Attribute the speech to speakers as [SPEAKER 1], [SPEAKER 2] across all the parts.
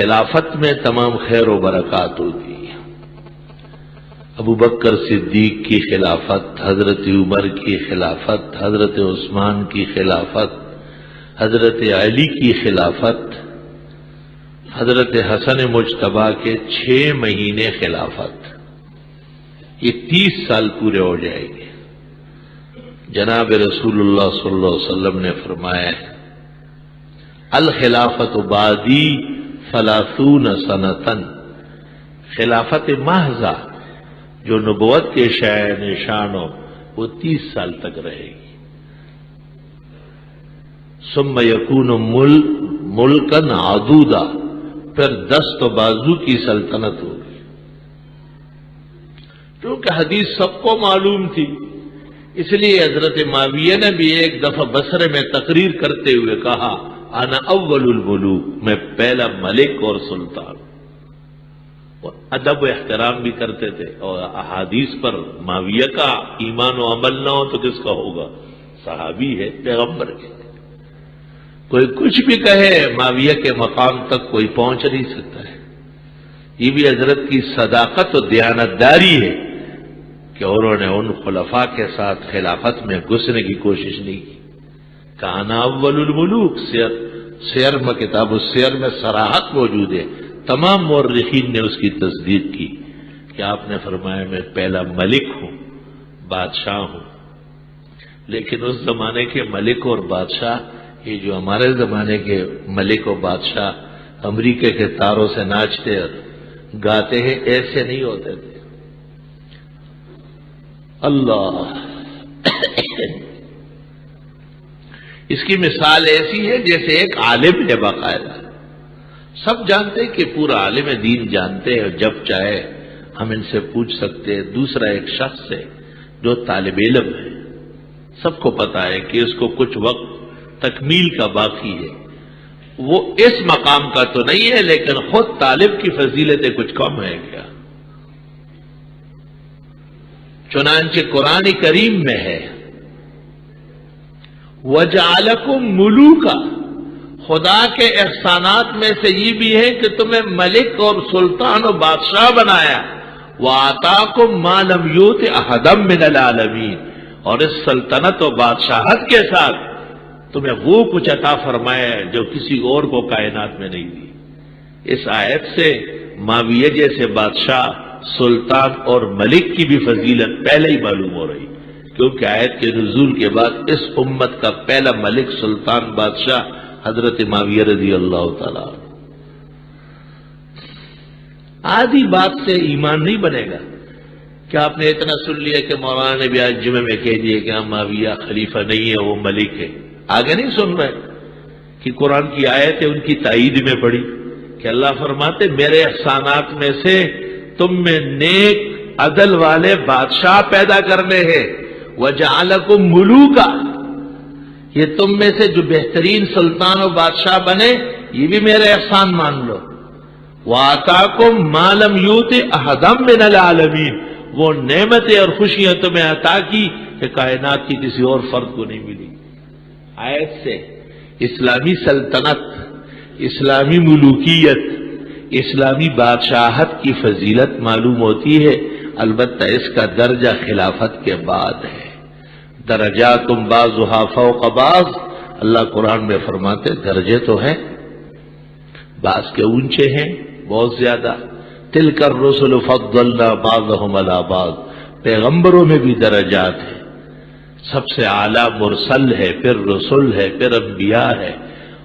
[SPEAKER 1] خلافت میں تمام خیر و برکات ہوتی ہے۔ ابو بکر صدیق کی خلافت، حضرت عمر کی خلافت، حضرت عثمان کی خلافت، حضرت علی کی خلافت، حضرت حسن مجتبی کے 6 مہینے خلافت، یہ 30 سال پورے ہو جائیں گے۔ جناب رسول اللہ صلی اللہ علیہ وسلم نے فرمایا ہے الخلافت بعدی 30 سنتن، خلافت محضہ جو نبوت کے شائع نشان ہو وہ 30 سال تک رہے گی۔ ثم یکون ملکن عدودا، پھر دست و بازو کی سلطنت ہوگی۔ کیونکہ حدیث سب کو معلوم تھی، اس لیے حضرت معاویہ نے بھی ایک دفعہ بصرے میں تقریر کرتے ہوئے کہا انا اول الملوک، میں پہلا ملک اور سلطان۔ اور ادب و احترام بھی کرتے تھے، اور احادیث پر معاویہ کا ایمان و عمل نہ ہو تو کس کا ہوگا؟ صحابی ہے، پیغمبر کے۔ کوئی کچھ بھی کہے معاویہ کے مقام تک کوئی پہنچ نہیں سکتا ہے۔ یہ بھی حضرت کی صداقت و دیانتداری ہے کہ انہوں نے ان خلفاء کے ساتھ خلافت میں گھسنے کی کوشش نہیں کی۔ کانا اول الملوک، سیر میں، کتاب السیر میں صراحت موجود ہے، تمام مورخین نے اس کی تصدیق کی کہ آپ نے فرمایا میں پہلا ملک ہوں، بادشاہ ہوں۔ لیکن اس زمانے کے ملک اور بادشاہ، یہ جو ہمارے زمانے کے ملک و بادشاہ امریکہ کے تاروں سے ناچتے اور گاتے ہیں، ایسے نہیں ہوتے تھے۔ اللہ اس کی مثال ایسی ہے جیسے ایک عالم ہے باقاعدہ، سب جانتے کہ پورا عالم دین جانتے ہیں، اور جب چاہے ہم ان سے پوچھ سکتے ہیں۔ دوسرا ایک شخص ہے جو طالب علم ہے، سب کو پتا ہے کہ اس کو کچھ وقت تکمیل کا باقی ہے، وہ اس مقام کا تو نہیں ہے لیکن خود طالب کی فضیلتیں کچھ کم ہے کیا؟ چنانچہ قرآن کریم میں ہے وَجَعَلَكُمْ مُلُوكًا، خدا کے احسانات میں سے یہ بھی ہے کہ تمہیں ملک اور سلطان و بادشاہ بنایا۔ وَآتَاكُمْ مَا لَمْ يُؤْتِ أَحَدًا مِّنَ الْعَالَمِينَ، اور اس سلطنت و بادشاہت کے ساتھ تمہیں وہ کچھ عطا فرمایا ہے جو کسی اور کو کائنات میں نہیں دی۔ اس آیت سے معاویہ جیسے بادشاہ، سلطان اور ملک کی بھی فضیلت پہلے ہی معلوم ہو رہی، کیونکہ آیت کے نزول کے بعد اس امت کا پہلا ملک، سلطان، بادشاہ حضرت معاویہ رضی اللہ تعالیٰ۔ آدھی بات سے ایمان نہیں بنے گا کہ آپ نے اتنا سن لیا کہ مولانا نے بھی آج جمعے میں کہہ دیا کہ معاویہ خلیفہ نہیں ہے، وہ ملک ہے۔ آگے نہیں سن رہے کہ قرآن کی آیت ہے ان کی تائید میں پڑھی کہ اللہ فرماتے میرے احسانات میں سے تم میں نیک عدل والے بادشاہ پیدا کرنے ہیں، وَجَعَلَكُمْ مُلُوكًا، یہ تم میں سے جو بہترین سلطان و بادشاہ بنے یہ بھی میرے احسان مان لو۔ وَآتَاكُمْ مَا لَمْ يُؤْتِ أَحَدًا مِّنَ الْعَالَمِينَ، وہ نعمتیں اور خوشیاں تمہیں عطا کی کہ کائنات کی کسی اور فرد کو نہیں ملی۔ آیت سے اسلامی سلطنت، اسلامی ملوکیت، اسلامی بادشاہت کی فضیلت معلوم ہوتی ہے، البتہ اس کا درجہ خلافت کے بعد ہے۔ درجات بعضها فوق بعض، اللہ قرآن میں فرماتے درجے تو ہیں، بعض کے اونچے ہیں بہت زیادہ۔ تلک الرسل فضلنا بعضهم على بعض، پیغمبروں میں بھی درجات ہیں، سب سے اعلیٰ مرسل ہے، پھر رسول ہے، پھر انبیاء ہے،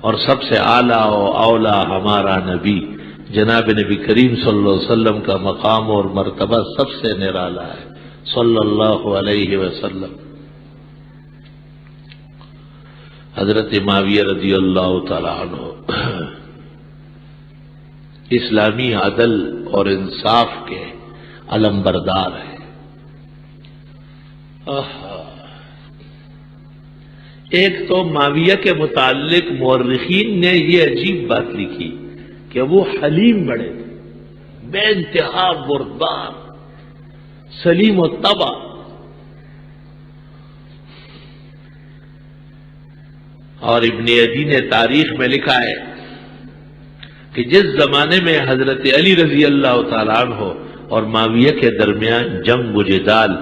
[SPEAKER 1] اور سب سے اعلیٰ و اولا ہمارا نبی جناب نبی کریم صلی اللہ علیہ وسلم کا مقام اور مرتبہ سب سے نرالا ہے صلی اللہ علیہ وسلم۔ حضرت معاویہ رضی اللہ تعالیٰ عنہ اسلامی عدل اور انصاف کے علم بردار ہیں۔ ایک تو معاویہ کے متعلق مورخین نے یہ عجیب بات لکھی کہ وہ حلیم بڑے تھے، بے انتہا بردبار، سلیم و طبع۔ اور ابن عدی نے تاریخ میں لکھا ہے کہ جس زمانے میں حضرت علی رضی اللہ تعالیٰ عنہ اور معاویہ کے درمیان جنگ و جدال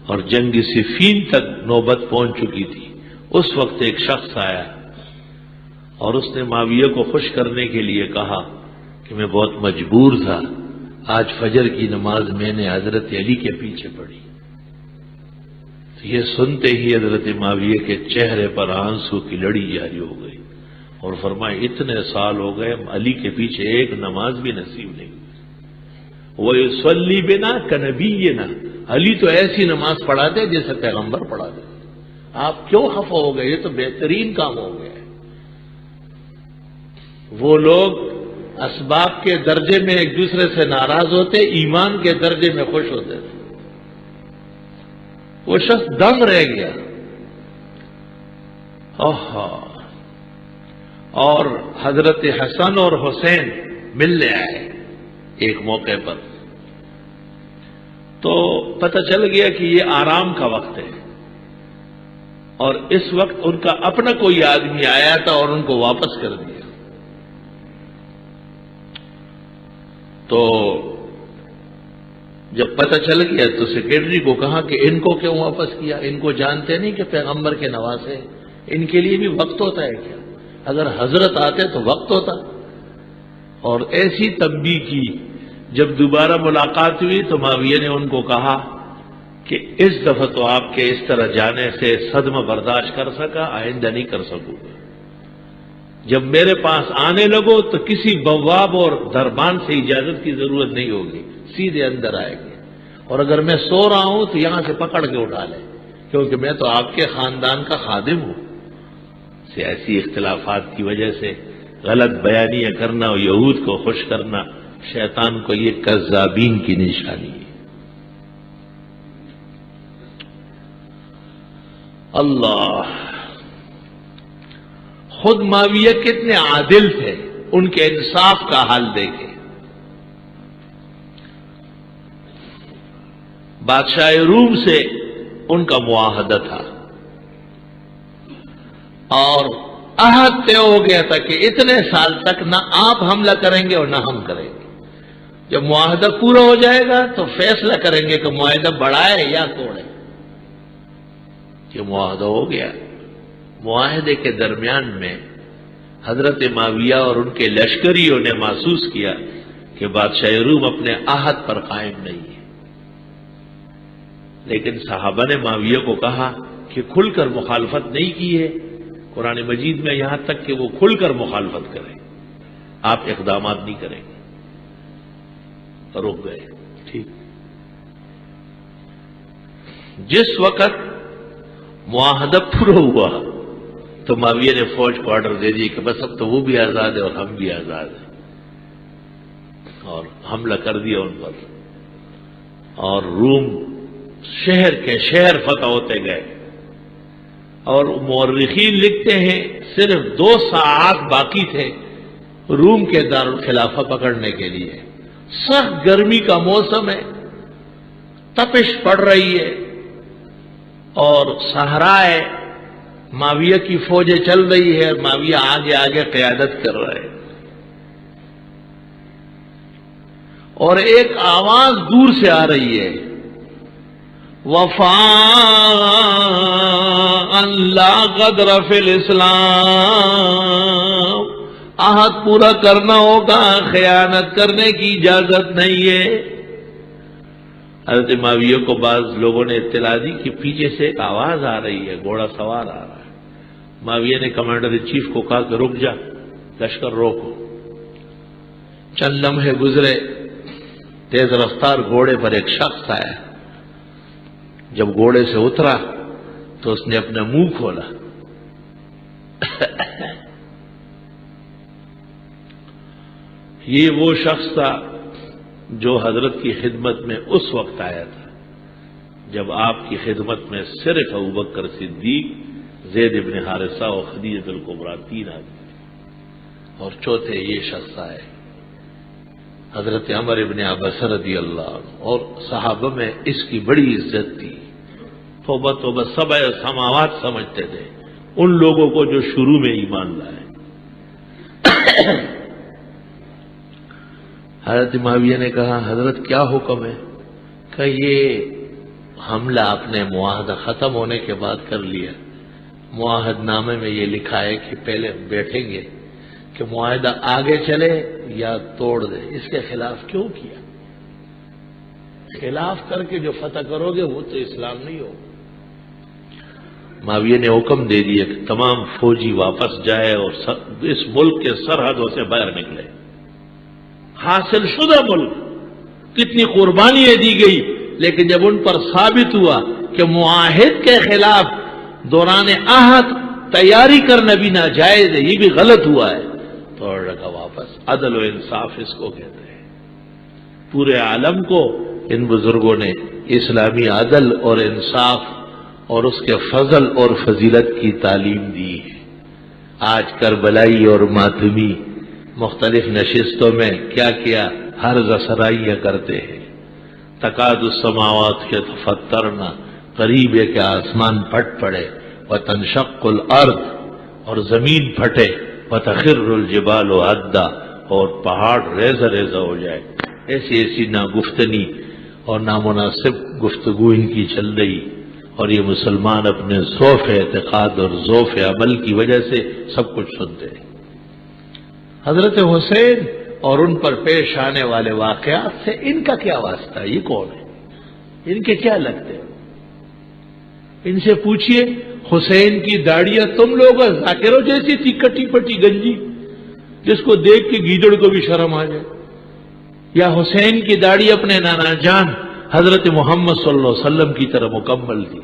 [SPEAKER 1] اور جنگ صفین تک نوبت پہنچ چکی تھی، اس وقت ایک شخص آیا اور اس نے معاویہ کو خوش کرنے کے لیے کہا کہ میں بہت مجبور تھا، آج فجر کی نماز میں نے حضرت علی کے پیچھے پڑھی۔ تو یہ سنتے ہی حضرت معاویہ کے چہرے پر آنسو کی لڑی جاری ہو گئی اور فرمایا اتنے سال ہو گئے علی کے پیچھے ایک نماز بھی نصیب نہیں ہوئی۔ وَيُصَلِّي بِنَا كَنَبِيِّنَا، علی تو ایسی نماز پڑھاتے جیسے پیغمبر پڑھاتے۔ آپ کیوں خفا ہو گئے؟ یہ تو بہترین کام ہو گیا ہے۔ وہ لوگ اسباب کے درجے میں ایک دوسرے سے ناراض ہوتے، ایمان کے درجے میں خوش ہوتے تھے۔ وہ شخص دنگ رہ گیا۔ اور حضرت حسن اور حسین ملنے آئے ایک موقع پر، تو پتہ چل گیا کہ یہ آرام کا وقت ہے، اور اس وقت ان کا اپنا کوئی آدمی آیا تھا اور ان کو واپس کر دیا۔ تو جب پتہ چل گیا تو سیکرٹری کو کہا کہ ان کو کیوں واپس کیا؟ ان کو جانتے نہیں کہ پیغمبر کے نواسے؟ ان کے لیے بھی وقت ہوتا ہے کیا؟ اگر حضرت آتے تو وقت ہوتا۔ اور ایسی تنبیہ کی۔ جب دوبارہ ملاقات ہوئی تو معاویہ نے ان کو کہا کہ اس دفعہ تو آپ کے اس طرح جانے سے صدمہ برداشت کر سکا، آئندہ نہیں کر سکوں گا۔ جب میرے پاس آنے لگو تو کسی بواب اور دربان سے اجازت کی ضرورت نہیں ہوگی، سیدھے اندر آئے گے، اور اگر میں سو رہا ہوں تو یہاں سے پکڑ کے اٹھا لیں، کیونکہ میں تو آپ کے خاندان کا خادم ہوں۔ سیاسی اختلافات کی وجہ سے غلط بیانیاں کرنا اور یہود کو خوش کرنا شیطان کو یہ کذابین کی نشانی ہے۔ اللہ، خود معاویہ کتنے عادل تھے، ان کے انصاف کا حال دیکھیں۔ بادشاہ روم سے ان کا معاہدہ تھا اور عہد طے ہو گیا تھا کہ اتنے سال تک نہ آپ حملہ کریں گے اور نہ ہم کریں گے۔ جب معاہدہ پورا ہو جائے گا تو فیصلہ کریں گے کہ معاہدہ بڑھائے یا توڑے۔ یہ معاہدہ ہو گیا۔ معاہدے کے درمیان میں حضرت معاویہ اور ان کے لشکریوں نے محسوس کیا کہ بادشاہ روم اپنے عہد پر قائم نہیں ہے، لیکن صحابہ نے معاویہ کو کہا کہ کھل کر مخالفت نہیں کی ہے، قرآن مجید میں یہاں تک کہ وہ کھل کر مخالفت کریں، آپ اقدامات نہیں کریں گے۔ رک گئے۔ ٹھیک، جس وقت معاہدہ پورا ہوا تو معاویہ نے فوج کو آرڈر دے دی کہ بس اب تو وہ بھی آزاد ہے اور ہم بھی آزاد ہیں، اور حملہ کر دیا ان پر، اور روم شہر کے شہر فتح ہوتے گئے۔ اور مورخین لکھتے ہیں صرف 2 ساعات باقی تھے روم کے دارالخلافہ پکڑنے کے لیے۔ سخت گرمی کا موسم ہے، تپش پڑ رہی ہے، اور صحرائے معاویہ کی فوجیں چل رہی ہے، معاویہ آگے آگے قیادت کر رہے ہیں، اور ایک آواز دور سے آ رہی ہے، وفاء لا غدر فی الاسلام، عہد پورا کرنا ہوگا، خیانت کرنے کی اجازت نہیں ہے۔ حضرت معاویہ کو بعض لوگوں نے اطلاع دی کہ پیچھے سے ایک آواز آ رہی ہے، گھوڑا سوار آ رہا ہے۔ معاویہ نے کمانڈر چیف کو کہا کہ رک جا، لشکر روکو۔ چند لمحے گزرے، تیز رفتار گھوڑے پر ایک شخص آیا۔ جب گھوڑے سے اترا تو اس نے اپنا منہ کھولا، یہ وہ شخص تھا جو حضرت کی خدمت میں اس وقت آیا تھا جب آپ کی خدمت میں صرف ابوبکر صدیق، زید بن حارثہ اور خدیجہ الکبریٰ 3 آدمی، اور چوتھے یہ شخص آئے حضرت عمر بن عباسہ رضی اللہ عنہ، اور صحابہ میں اس کی بڑی عزت تھی۔ توبہ توبہ، سبع سماوات سمجھتے تھے ان لوگوں کو جو شروع میں ایمان لائے۔ حضرت معاویہ نے کہا حضرت کیا حکم ہے؟ کہ یہ حملہ اپنے معاہدہ ختم ہونے کے بعد کر لیا، معاہد نامے میں یہ لکھا ہے کہ پہلے بیٹھیں گے کہ معاہدہ آگے چلے یا توڑ دے، اس کے خلاف کیوں کیا؟ خلاف کر کے جو فتح کرو گے وہ تو اسلام نہیں ہو۔ معاویہ نے حکم دے دیا کہ تمام فوجی واپس جائے اور اس ملک کے سرحدوں سے باہر نکلے۔ حاصل شدہ ملک، کتنی قربانیاں دی گئی، لیکن جب ان پر ثابت ہوا کہ معاہد کے خلاف دوران عہد تیاری کرنا بھی ناجائز ہے، یہ بھی غلط ہوا ہے، تو رکھا واپس۔ عدل و انصاف اس کو کہتے ہیں۔ پورے عالم کو ان بزرگوں نے اسلامی عدل اور انصاف اور اس کے فضل اور فضیلت کی تعلیم دی ہے۔ آج کربلائی اور ماتمی مختلف نشستوں میں کیا کیا حرز سرائیاں کرتے ہیں۔ تکاد السماوات یتفطرن، قریب ہے کہ آسمان پھٹ پڑے، وتنشق الارض، اور زمین پھٹے، وتخر الجبال ہدا، اور پہاڑ ریزہ ریزہ ہو جائے۔ ایسی ایسی ناگفتنی اور نامناسب گفتگو ان کی چل رہی، اور یہ مسلمان اپنے ضعف اعتقاد اور ضعف عمل کی وجہ سے سب کچھ سنتے ہیں۔ حضرت حسین اور ان پر پیش آنے والے واقعات سے ان کا کیا واسطہ؟ یہ کون ہے؟ ان کے کیا لگتے ہیں؟ ان سے پوچھئے حسین کی داڑیاں تم لوگ ذاکروں جیسی تھی، کٹی پٹی گنجی جس کو دیکھ کے گیدڑ کو بھی شرم آ جائے، یا حسین کی داڑھی اپنے نانا جان حضرت محمد صلی اللہ علیہ وسلم کی طرح مکمل تھی؟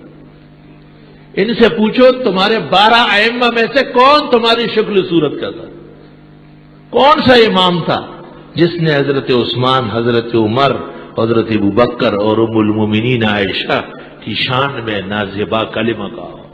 [SPEAKER 1] ان سے پوچھو تمہارے 12 ائمہ میں سے کون تمہاری شکل صورت کا تھا؟ کون سا امام تھا جس نے حضرت عثمان، حضرت عمر، حضرت ابوبکر اور ام المومنین عائشہ کی شان میں نازیبا کلمہ کہا؟